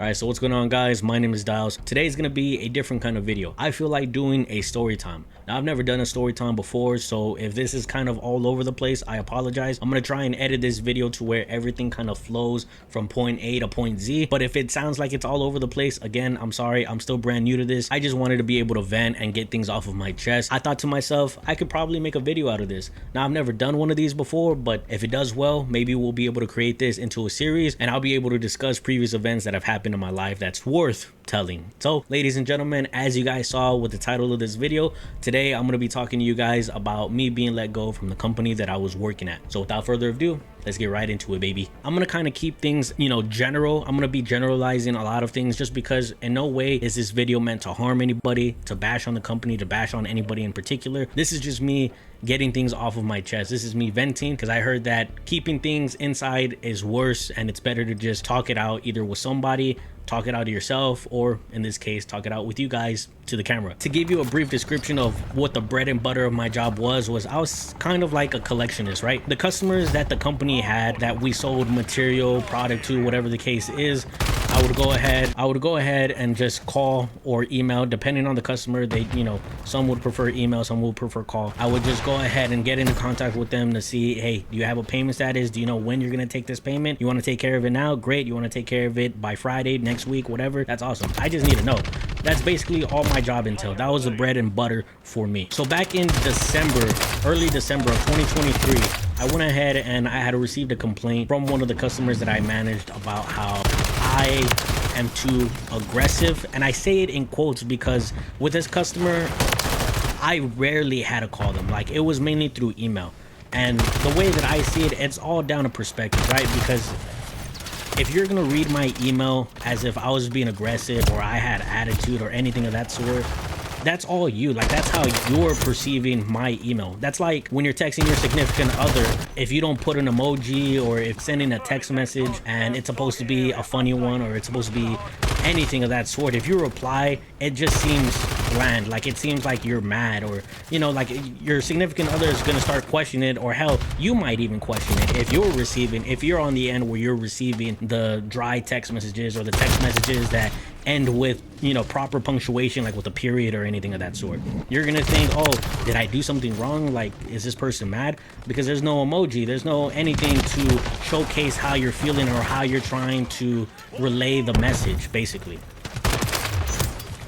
Alright, so what's going on, guys? My name is Dials. Today's gonna be a different kind of video. I feel like doing a story time. Now, I've never done a story time before, so if this is kind of all over the place, I apologize. I'm gonna try and edit this video to where everything kind of flows from point A to point Z. But if it sounds like it's all over the place, again, I'm sorry. I'm still brand new to this. I just wanted to be able to vent and get things off of my chest. I thought to myself, I could probably make a video out of this. Now, I've never done one of these before, but if it does well, maybe we'll be able to create this into a series, and I'll be able to discuss previous events that have happened in my life that's worth telling. So, ladies and gentlemen, as you guys saw with the title of this video, today I'm going to be talking to you guys about me being let go from the company that I was working at. So without further ado, let's get right into it, baby. I'm going to kind of keep things, general. I'm going to be generalizing a lot of things just because in no way is this video meant to harm anybody, to bash on the company, to bash on anybody in particular. This is just me getting things off of my chest. This is me venting because I heard that keeping things inside is worse and it's better to just talk it out either with somebody, talk it out to yourself, or in this case, talk it out with you guys to the camera. To give you a brief description of what the bread and butter of my job was I was kind of like a collectionist, right? The customers that the company had that we sold material, product to, whatever the case is, I would go ahead and just call or email depending on the customer. They, some would prefer email, some would prefer call. I would just go ahead and get into contact with them to see, hey, do you have a payment status? Do you know when you're going to take this payment? You want to take care of it now? Great. You want to take care of it by Friday, next week, whatever? That's awesome. I just need to know. That's basically all my job entailed. That was the bread and butter for me. So back in early December of 2023, I went ahead and I had received a complaint from one of the customers that I managed about how I am too aggressive. And I say it in quotes because with this customer, I rarely had to call them. Like, it was mainly through email. And the way that I see it, it's all down to perspective, right? Because if you're gonna read my email as if I was being aggressive or I had attitude or anything of that sort, that's all you. Like, that's how you're perceiving my email. That's like when you're texting your significant other, if you don't put an emoji or if sending a text message and it's supposed to be a funny one or it's supposed to be anything of that sort, if you reply, it just seems bland. Like, it seems like you're mad, or like your significant other is gonna start questioning it, or hell, you might even question it if you're on the end where you're receiving the dry text messages or the text messages that end with proper punctuation, like with a period or anything of that sort. You're gonna think, oh, did I do something wrong? Like, is this person mad? Because there's no emoji, there's no anything to showcase how you're feeling or how you're trying to relay the message. Basically,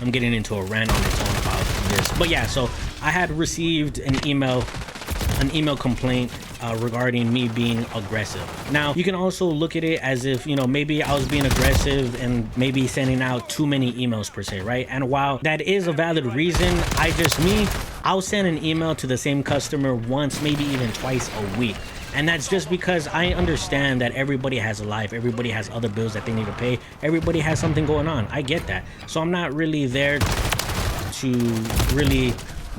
I'm getting into a rant on its own about this, but yeah. So I had received an email complaint regarding me being aggressive. Now, you can also look at it as if, maybe I was being aggressive and maybe sending out too many emails per se, right? And while that is a valid reason, I'll send an email to the same customer once, maybe even twice a week. And that's just because I understand that everybody has a life, everybody has other bills that they need to pay, everybody has something going on. I get that. So I'm not really there to really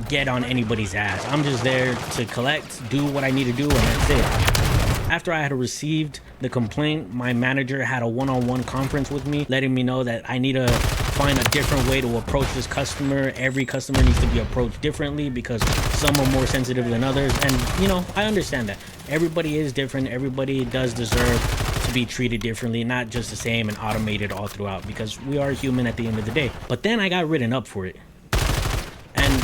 get on anybody's ass. I'm just there to collect, do what I need to do, and that's it. After I had received the complaint, my manager had a one-on-one conference with me, letting me know that I need to find a different way to approach this customer. Every customer needs to be approached differently because some are more sensitive than others. And I understand that everybody is different. Everybody does deserve to be treated differently, not just the same and automated all throughout, because we are human at the end of the day. But then I got written up for it, and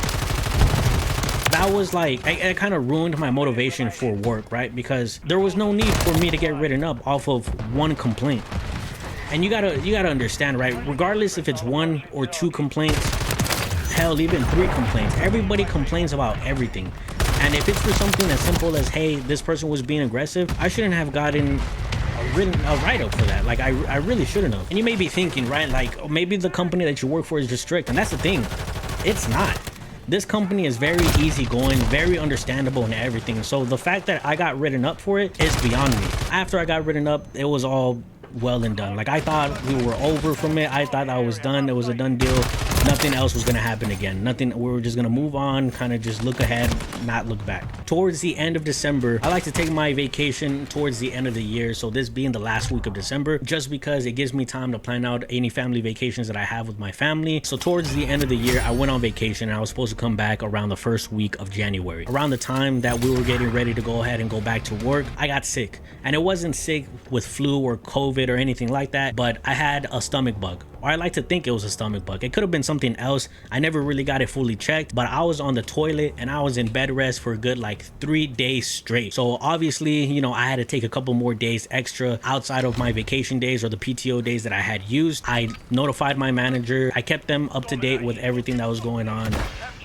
that was like, it kind of ruined my motivation for work, right? Because there was no need for me to get written up off of one complaint. And you gotta understand, right? Regardless if it's one or two complaints, hell, even three complaints, everybody complains about everything. And if it's for something as simple as, hey, this person was being aggressive, I shouldn't have gotten a write-up for that. Like, I really shouldn't have. And you may be thinking, right, like, maybe the company that you work for is just strict. And that's the thing, it's not. This company is very easygoing, very understandable and everything. So the fact that I got written up for it is beyond me. After I got written up, it was all well and done. Like, I thought we were over from it. I thought I was done. It was a done deal. Nothing else was going to happen again. Nothing. We were just going to move on, kind of just look ahead, not look back. Towards the end of December, I like to take my vacation towards the end of the year. So this being the last week of December, just because it gives me time to plan out any family vacations that I have with my family. So towards the end of the year, I went on vacation and I was supposed to come back around the first week of January. Around the time that we were getting ready to go ahead and go back to work, I got sick. And it wasn't sick with flu or COVID COVID or anything like that, but I had a stomach bug, or I like to think it was a stomach bug. It could have been something else. I never really got it fully checked, but I was on the toilet and I was in bed rest for a good like 3 days straight. So obviously, you know, I had to take a couple more days extra outside of my vacation days or the PTO days that I had used. I notified my manager. I kept them up to date with everything that was going on,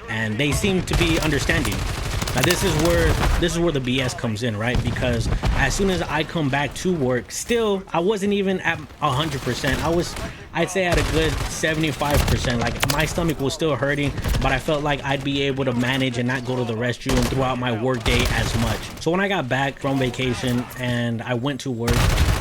and they seemed to be understanding. Now this is where the BS comes in, right? Because as soon as I come back to work, still I wasn't even at 100%. I'd say at a good 75%. Like my stomach was still hurting, but I felt like I'd be able to manage and not go to the restroom throughout my work day as much. So when I got back from vacation and I went to work,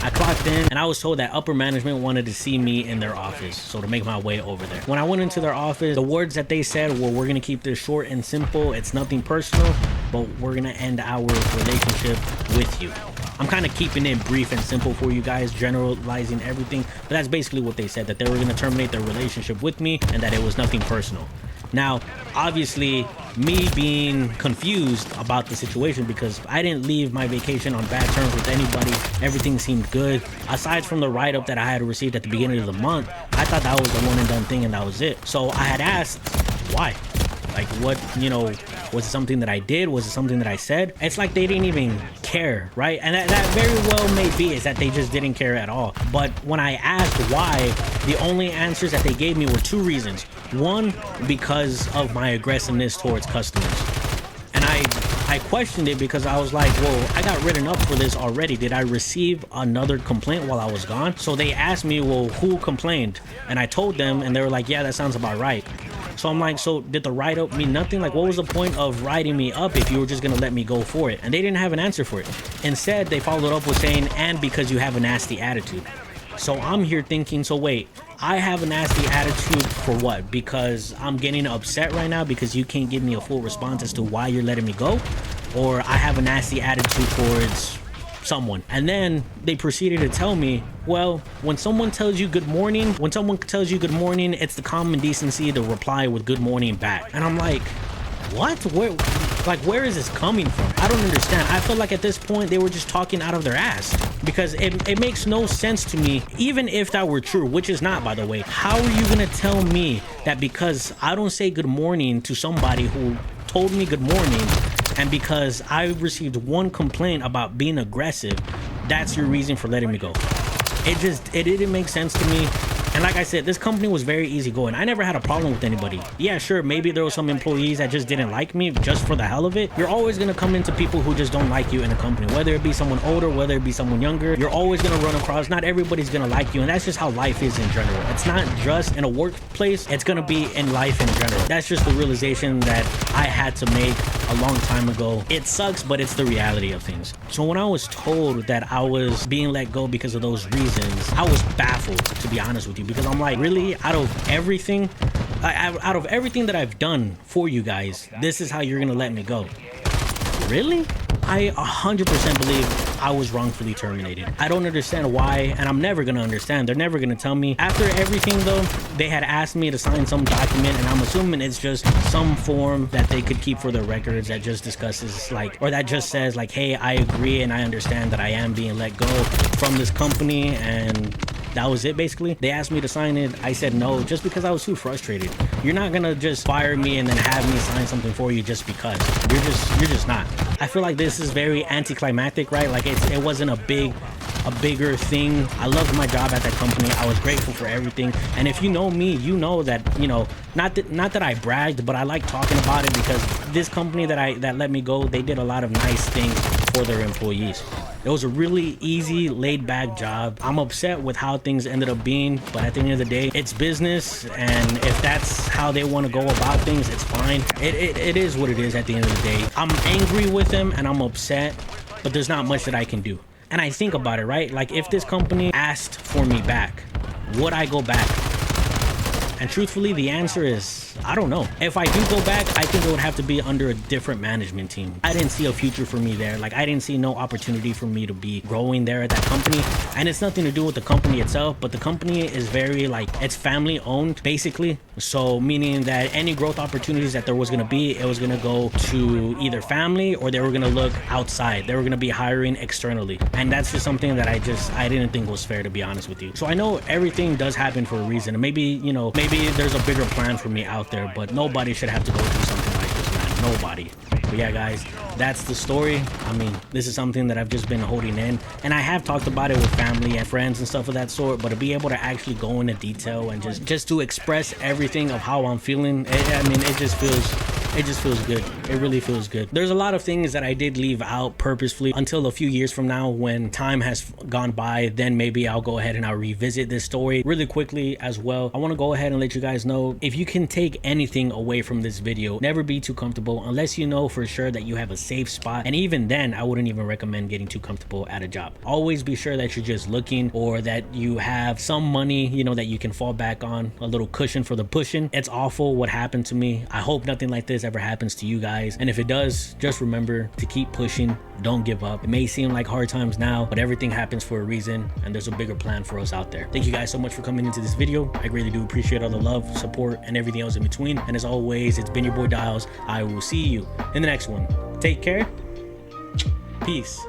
I clocked in and I was told that upper management wanted to see me in their office, so to make my way over there. When I went into their office, the words that they said were, "We're gonna keep this short and simple. It's nothing personal, but we're gonna end our relationship with you." I'm kind of keeping it brief and simple for you guys, generalizing everything, but that's basically what they said, that they were going to terminate their relationship with me and that it was nothing personal. Now, obviously, me being confused about the situation, because I didn't leave my vacation on bad terms with anybody. Everything seemed good. Aside from the write-up that I had received at the beginning of the month, I thought that was the one and done thing and that was it. So I had asked, why? Like, what, you know, was it something that I did? Was it something that I said? It's like they didn't even care, right? And that very well may be, is that they just didn't care at all. But when I asked why, the only answers that they gave me were 2 reasons. One, because of my aggressiveness towards customers. And I questioned it because I was like, well, I got written up for this already. Did I receive another complaint while I was gone? So they asked me, well, who complained? And I told them, and they were like, yeah, that sounds about right. So I'm like, so did the write-up mean nothing? Like, what was the point of writing me up if you were just gonna let me go for it? And they didn't have an answer for it. Instead, they followed up with saying, and because you have a nasty attitude. So I'm here thinking, so wait, I have a nasty attitude for what? Because I'm getting upset right now because you can't give me a full response as to why you're letting me go? Or I have a nasty attitude towards someone? And then they proceeded to tell me, well, when someone tells you good morning, it's the common decency to reply with good morning back. And I'm like, what? Where is this coming from? I don't understand. I feel like at this point they were just talking out of their ass, because it makes no sense to me. Even if that were true, which is not, by the way, how are you gonna tell me that because I don't say good morning to somebody who told me good morning, and because I received 1 complaint about being aggressive, that's your reason for letting me go? It didn't make sense to me. And like I said, this company was very easygoing. I never had a problem with anybody. Yeah, sure, maybe there were some employees that just didn't like me just for the hell of it. You're always gonna come into people who just don't like you in a company, whether it be someone older, whether it be someone younger. You're always gonna run across, not everybody's gonna like you, and that's just how life is in general. It's not just in a workplace, it's gonna be in life in general. That's just the realization that I had to make a long time ago. It sucks, but it's the reality of things. So when I was told that I was being let go because of those reasons, I was baffled, to be honest with you, because I'm like, really? Out of everything that I've done for you guys, this is how you're gonna let me go? Really? I 100% believe I was wrongfully terminated. I don't understand why, and I'm never gonna understand. They're never gonna tell me. After everything though, they had asked me to sign some document, and I'm assuming it's just some form that they could keep for their records that just discusses like, or that just says like, hey, I agree and I understand that I am being let go from this company, and that was it basically. They asked me to sign it. I said no, just because I was too frustrated. You're not gonna just fire me and then have me sign something for you just because. You're just not. I feel like this is very anticlimactic, right? Like it wasn't a bigger thing. I loved my job at that company. I was grateful for everything. And if you know me, you know that, you know, not that I bragged, but I like talking about it, because this company that let me go, they did a lot of nice things for their employees. It was a really easy, laid-back job. I'm upset with how things ended up being, but at the end of the day, it's business, and if that's how they want to go about things, it's fine. It is what it is at the end of the day. I'm angry with them, and I'm upset, but there's not much that I can do. And I think about it, right? Like, if this company asked for me back, would I go back? And truthfully, the answer is, I don't know. If I do go back, I think it would have to be under a different management team. I didn't see a future for me there. Like, I didn't see no opportunity for me to be growing there at that company. And it's nothing to do with the company itself, but the company is very, like, it's family owned basically. So meaning that any growth opportunities that there was going to be, it was going to go to either family, or they were going to look outside. They were going to be hiring externally. And that's just something that I didn't think was fair, to be honest with you. So I know everything does happen for a reason. And maybe, you know, maybe there's a bigger plan for me out there, but nobody should have to go through something like this, man. Nobody. But yeah, guys, that's the story. I mean, this is something that I've just been holding in, and I have talked about it with family and friends and stuff of that sort, but to be able to actually go into detail and just to express everything of how I'm feeling, I mean, it just feels good. It really feels good. There's a lot of things that I did leave out purposefully until a few years from now, when time has gone by. Then maybe I'll go ahead and I'll revisit this story really quickly as well. I want to go ahead and let you guys know, if you can take anything away from this video, never be too comfortable unless you know for sure that you have a safe spot. And even then, I wouldn't even recommend getting too comfortable at a job. Always be sure that you're just looking, or that you have some money, you know, that you can fall back on, a little cushion for the pushing. It's awful what happened to me. I hope nothing like this ever happens to you guys, and if it does, just remember to keep pushing. Don't give up. It may seem like hard times now, but everything happens for a reason, and there's a bigger plan for us out there. Thank you guys so much for coming into this video. I really do appreciate all the love, support, and everything else in between. And as always, it's been your boy Dials. I will see you in the next one. Take care. Peace.